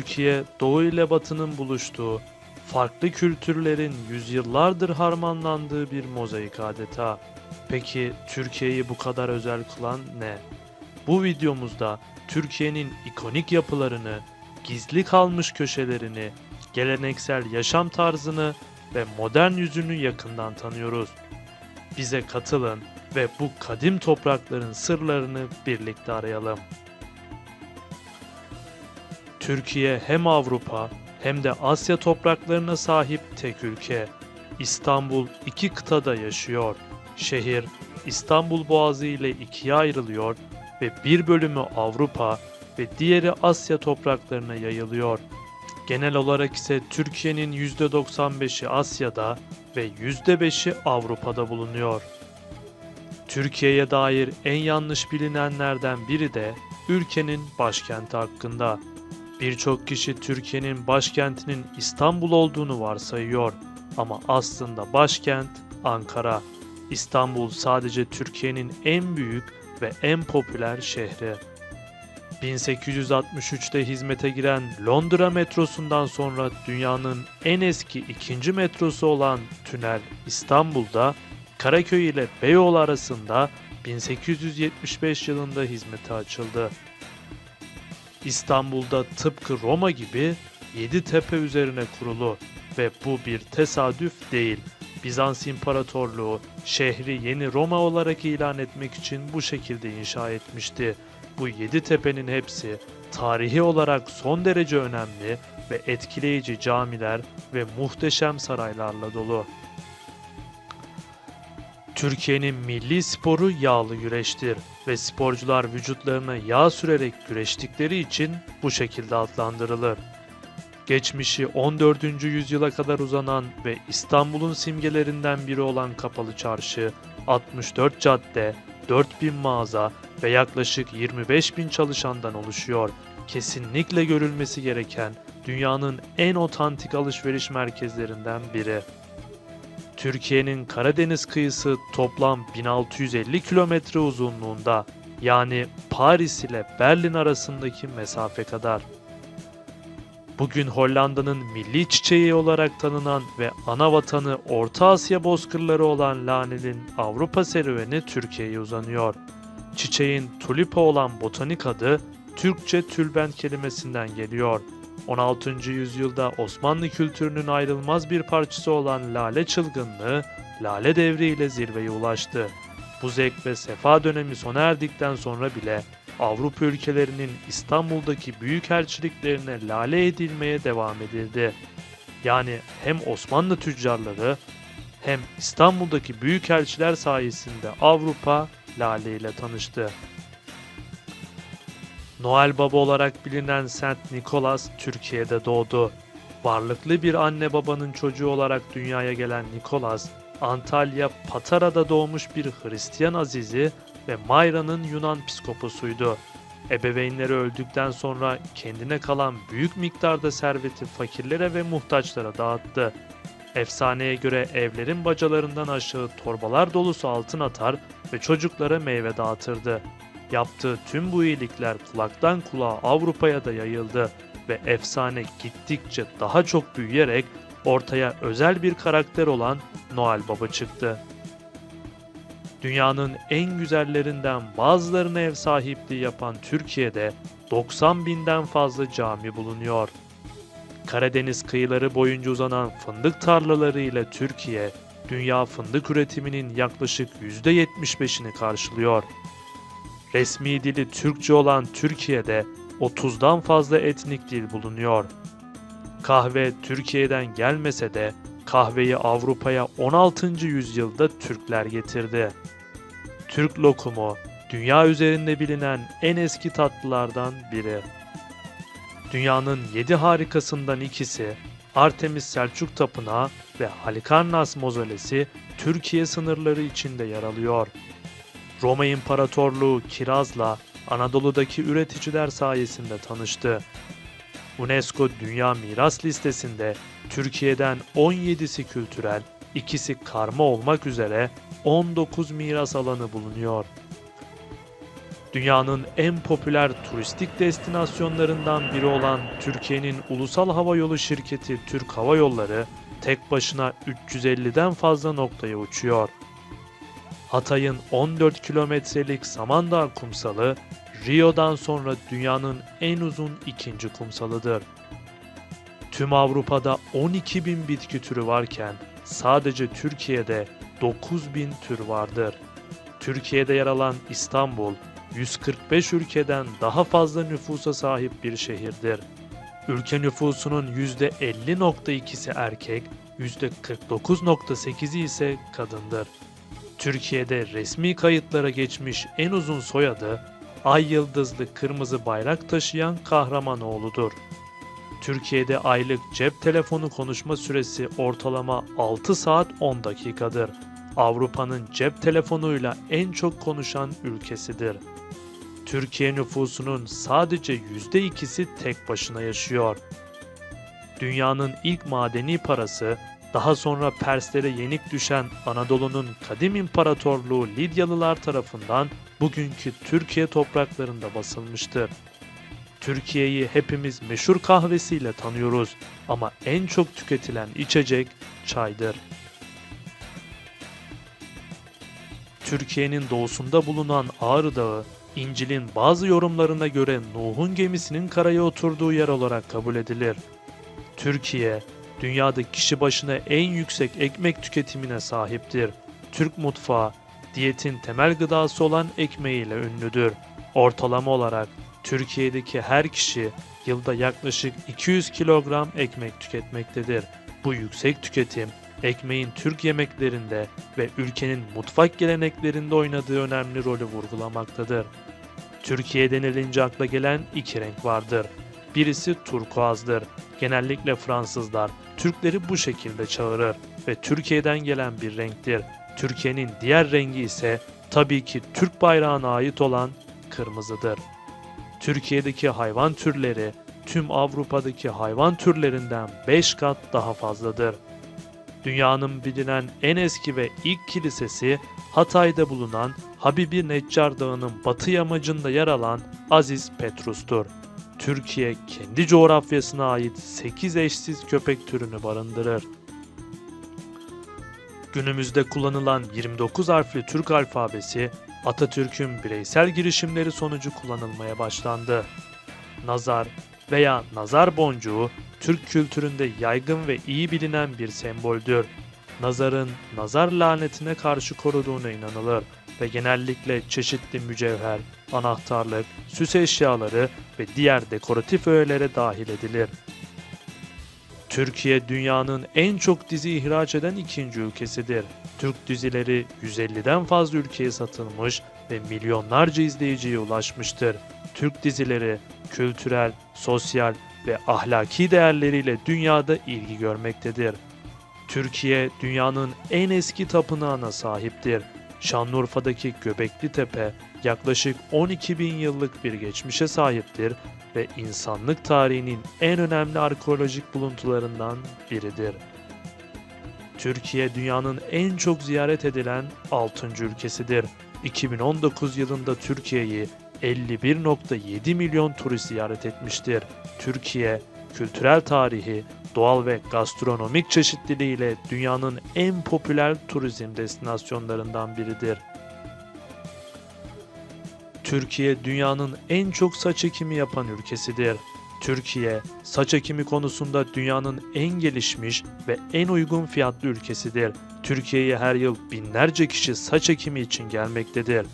Türkiye, Doğu ile Batı'nın buluştuğu, farklı kültürlerin yüzyıllardır harmanlandığı bir mozaik adeta. Peki Türkiye'yi bu kadar özel kılan ne? Bu videomuzda Türkiye'nin ikonik yapılarını, gizli kalmış köşelerini, geleneksel yaşam tarzını ve modern yüzünü yakından tanıyoruz. Bize katılın ve bu kadim toprakların sırlarını birlikte arayalım. Türkiye hem Avrupa hem de Asya topraklarına sahip tek ülke. İstanbul iki kıtada yaşıyor. Şehir İstanbul Boğazı ile ikiye ayrılıyor ve bir bölümü Avrupa ve diğeri Asya topraklarına yayılıyor. Genel olarak ise Türkiye'nin %95'i Asya'da ve %5'i Avrupa'da bulunuyor. Türkiye'ye dair en yanlış bilinenlerden biri de ülkenin başkenti hakkında. Birçok kişi Türkiye'nin başkentinin İstanbul olduğunu varsayıyor ama aslında başkent Ankara. İstanbul sadece Türkiye'nin en büyük ve en popüler şehri. 1863'te hizmete giren Londra metrosundan sonra dünyanın en eski ikinci metrosu olan Tünel İstanbul'da Karaköy ile Beyoğlu arasında 1875 yılında hizmete açıldı. İstanbul'da tıpkı Roma gibi 7 tepe üzerine kurulu ve bu bir tesadüf değil. Bizans İmparatorluğu şehri yeni Roma olarak ilan etmek için bu şekilde inşa etmişti. Bu 7 tepenin hepsi tarihi olarak son derece önemli ve etkileyici camiler ve muhteşem saraylarla dolu. Türkiye'nin milli sporu yağlı güreştir ve sporcular vücutlarına yağ sürerek güreştikleri için bu şekilde adlandırılır. Geçmişi 14. yüzyıla kadar uzanan ve İstanbul'un simgelerinden biri olan Kapalı Çarşı, 64 cadde, 4000 mağaza ve yaklaşık 25.000 çalışandan oluşuyor. Kesinlikle görülmesi gereken dünyanın en otantik alışveriş merkezlerinden biri. Türkiye'nin Karadeniz kıyısı toplam 1650 kilometre uzunluğunda, yani Paris ile Berlin arasındaki mesafe kadar. Bugün Hollanda'nın milli çiçeği olarak tanınan ve ana vatanı Orta Asya bozkırları olan Lanel'in Avrupa serüveni Türkiye'ye uzanıyor. Çiçeğin tulipa olan botanik adı Türkçe tülbent kelimesinden geliyor. 16. yüzyılda Osmanlı kültürünün ayrılmaz bir parçası olan lale çılgınlığı, Lale Devri ile zirveye ulaştı. Bu zevk ve sefa dönemi sona erdikten sonra bile Avrupa ülkelerinin İstanbul'daki büyükelçiliklerine lale edilmeye devam edildi. Yani hem Osmanlı tüccarları hem İstanbul'daki büyükelçiler sayesinde Avrupa lale ile tanıştı. Noel Baba olarak bilinen Saint Nicholas Türkiye'de doğdu. Varlıklı bir anne babanın çocuğu olarak dünyaya gelen Nicholas, Antalya Patara'da doğmuş bir Hristiyan azizi ve Mayra'nın Yunan psikoposuydu. Ebeveynleri öldükten sonra kendine kalan büyük miktarda serveti fakirlere ve muhtaçlara dağıttı. Efsaneye göre evlerin bacalarından aşağı torbalar dolusu altın atar ve çocuklara meyve dağıtırdı. Yaptığı tüm bu iyilikler kulaktan kulağa Avrupa'ya da yayıldı ve efsane gittikçe daha çok büyüyerek ortaya özel bir karakter olan Noel Baba çıktı. Dünyanın en güzellerinden bazılarına ev sahipliği yapan Türkiye'de 90 binden fazla cami bulunuyor. Karadeniz kıyıları boyunca uzanan fındık tarlaları ile Türkiye, dünya fındık üretiminin yaklaşık %75'ini karşılıyor. Resmi dili Türkçe olan Türkiye'de 30'dan fazla etnik dil bulunuyor. Kahve Türkiye'den gelmese de kahveyi Avrupa'ya 16. yüzyılda Türkler getirdi. Türk lokumu, dünya üzerinde bilinen en eski tatlılardan biri. Dünyanın 7 harikasından ikisi, Artemis Selçuk Tapınağı ve Halikarnas Mozolesi Türkiye sınırları içinde yer alıyor. Roma İmparatorluğu kirazla Anadolu'daki üreticiler sayesinde tanıştı. UNESCO Dünya Miras Listesi'nde Türkiye'den 17'si kültürel, ikisi karma olmak üzere 19 miras alanı bulunuyor. Dünyanın en popüler turistik destinasyonlarından biri olan Türkiye'nin ulusal havayolu şirketi Türk Hava Yolları tek başına 350'den fazla noktaya uçuyor. Hatay'ın 14 kilometrelik Samandağ kumsalı, Rio'dan sonra dünyanın en uzun ikinci kumsalıdır. Tüm Avrupa'da 12.000 bitki türü varken sadece Türkiye'de 9.000 tür vardır. Türkiye'de yer alan İstanbul, 145 ülkeden daha fazla nüfusa sahip bir şehirdir. Ülke nüfusunun %50.2'si erkek, %49.8'i ise kadındır. Türkiye'de resmi kayıtlara geçmiş en uzun soyadı, ay yıldızlı kırmızı bayrak taşıyan Kahramanoğlu'dur. Türkiye'de aylık cep telefonu konuşma süresi ortalama 6 saat 10 dakikadır. Avrupa'nın cep telefonuyla en çok konuşan ülkesidir. Türkiye nüfusunun sadece %2'si tek başına yaşıyor. Dünyanın ilk madeni parası, daha sonra Perslere yenik düşen Anadolu'nun kadim imparatorluğu Lidyalılar tarafından bugünkü Türkiye topraklarında basılmıştır. Türkiye'yi hepimiz meşhur kahvesiyle tanıyoruz ama en çok tüketilen içecek çaydır. Türkiye'nin doğusunda bulunan Ağrı Dağı, İncil'in bazı yorumlarına göre Nuh'un gemisinin karaya oturduğu yer olarak kabul edilir. Türkiye, dünyada kişi başına en yüksek ekmek tüketimine sahiptir. Türk mutfağı, diyetin temel gıdası olan ekmeğiyle ünlüdür. Ortalama olarak Türkiye'deki her kişi yılda yaklaşık 200 kilogram ekmek tüketmektedir. Bu yüksek tüketim, ekmeğin Türk yemeklerinde ve ülkenin mutfak geleneklerinde oynadığı önemli rolü vurgulamaktadır. Türkiye denilince akla gelen iki renk vardır. Birisi turkuazdır. Genellikle Fransızlar Türkleri bu şekilde çağırır ve Türkiye'den gelen bir renktir. Türkiye'nin diğer rengi ise tabii ki Türk bayrağına ait olan kırmızıdır. Türkiye'deki hayvan türleri tüm Avrupa'daki hayvan türlerinden 5 kat daha fazladır. Dünyanın bilinen en eski ve ilk kilisesi Hatay'da bulunan Habibi Neccar Dağı'nın batı yamacında yer alan Aziz Petrus'tur. Türkiye kendi coğrafyasına ait 8 eşsiz köpek türünü barındırır. Günümüzde kullanılan 29 harfli Türk alfabesi Atatürk'ün bireysel girişimleri sonucu kullanılmaya başlandı. Nazar veya nazar boncuğu Türk kültüründe yaygın ve iyi bilinen bir semboldür. Nazarın nazar lanetine karşı koruduğuna inanılır ve genellikle çeşitli mücevher, anahtarlık, süs eşyaları ve diğer dekoratif öğelere dahil edilir. Türkiye dünyanın en çok dizi ihraç eden ikinci ülkesidir. Türk dizileri 150'den fazla ülkeye satılmış ve milyonlarca izleyiciye ulaşmıştır. Türk dizileri kültürel, sosyal ve ahlaki değerleriyle dünyada ilgi görmektedir. Türkiye dünyanın en eski tapınağına sahiptir. Şanlıurfa'daki Göbekli Tepe yaklaşık 12.000 yıllık bir geçmişe sahiptir ve insanlık tarihinin en önemli arkeolojik buluntularından biridir. Türkiye dünyanın en çok ziyaret edilen 6. ülkesidir. 2019 yılında Türkiye'yi 51.7 milyon turist ziyaret etmiştir. Türkiye, kültürel tarihi, doğal ve gastronomik çeşitliliğiyle dünyanın en popüler turizm destinasyonlarından biridir. Türkiye dünyanın en çok saç ekimi yapan ülkesidir. Türkiye, saç ekimi konusunda dünyanın en gelişmiş ve en uygun fiyatlı ülkesidir. Türkiye'ye her yıl binlerce kişi saç ekimi için gelmektedir.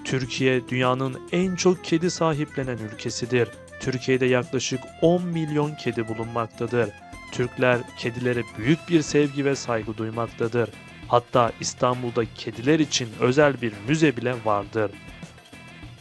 Türkiye, dünyanın en çok kedi sahiplenen ülkesidir. Türkiye'de yaklaşık 10 milyon kedi bulunmaktadır. Türkler kedilere büyük bir sevgi ve saygı duymaktadır. Hatta İstanbul'da kediler için özel bir müze bile vardır.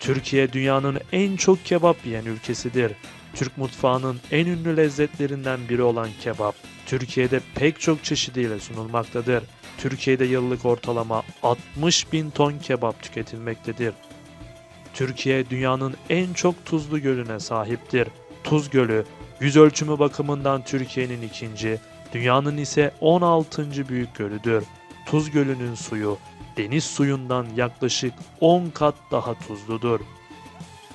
Türkiye dünyanın en çok kebap yiyen ülkesidir. Türk mutfağının en ünlü lezzetlerinden biri olan kebap, Türkiye'de pek çok çeşidiyle sunulmaktadır. Türkiye'de yıllık ortalama 60.000 ton kebap tüketilmektedir. Türkiye dünyanın en çok tuzlu gölüne sahiptir. Tuz Gölü, yüz ölçümü bakımından Türkiye'nin ikinci, dünyanın ise 16. büyük gölüdür. Tuz Gölü'nün suyu deniz suyundan yaklaşık 10 kat daha tuzludur.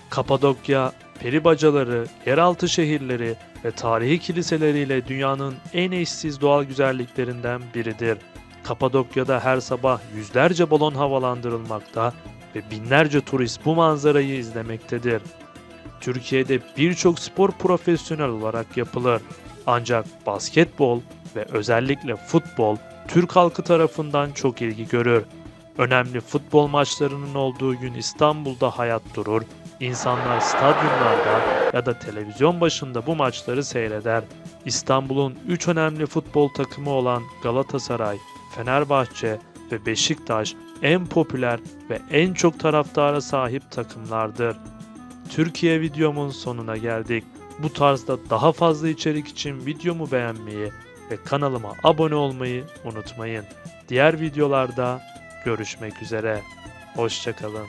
Kapadokya, peri bacaları, yeraltı şehirleri ve tarihi kiliseleriyle dünyanın en eşsiz doğal güzelliklerinden biridir. Kapadokya'da her sabah yüzlerce balon havalandırılmakta ve binlerce turist bu manzarayı izlemektedir. Türkiye'de birçok spor profesyonel olarak yapılır. Ancak basketbol ve özellikle futbol Türk halkı tarafından çok ilgi görür. Önemli futbol maçlarının olduğu gün İstanbul'da hayat durur. İnsanlar stadyumlarda ya da televizyon başında bu maçları seyreder. İstanbul'un 3 önemli futbol takımı olan Galatasaray, Fenerbahçe ve Beşiktaş en popüler ve en çok taraftara sahip takımlardır. Türkiye videomun sonuna geldik. Bu tarzda daha fazla içerik için videomu beğenmeyi ve kanalıma abone olmayı unutmayın. Diğer videolarda görüşmek üzere. Hoşça kalın.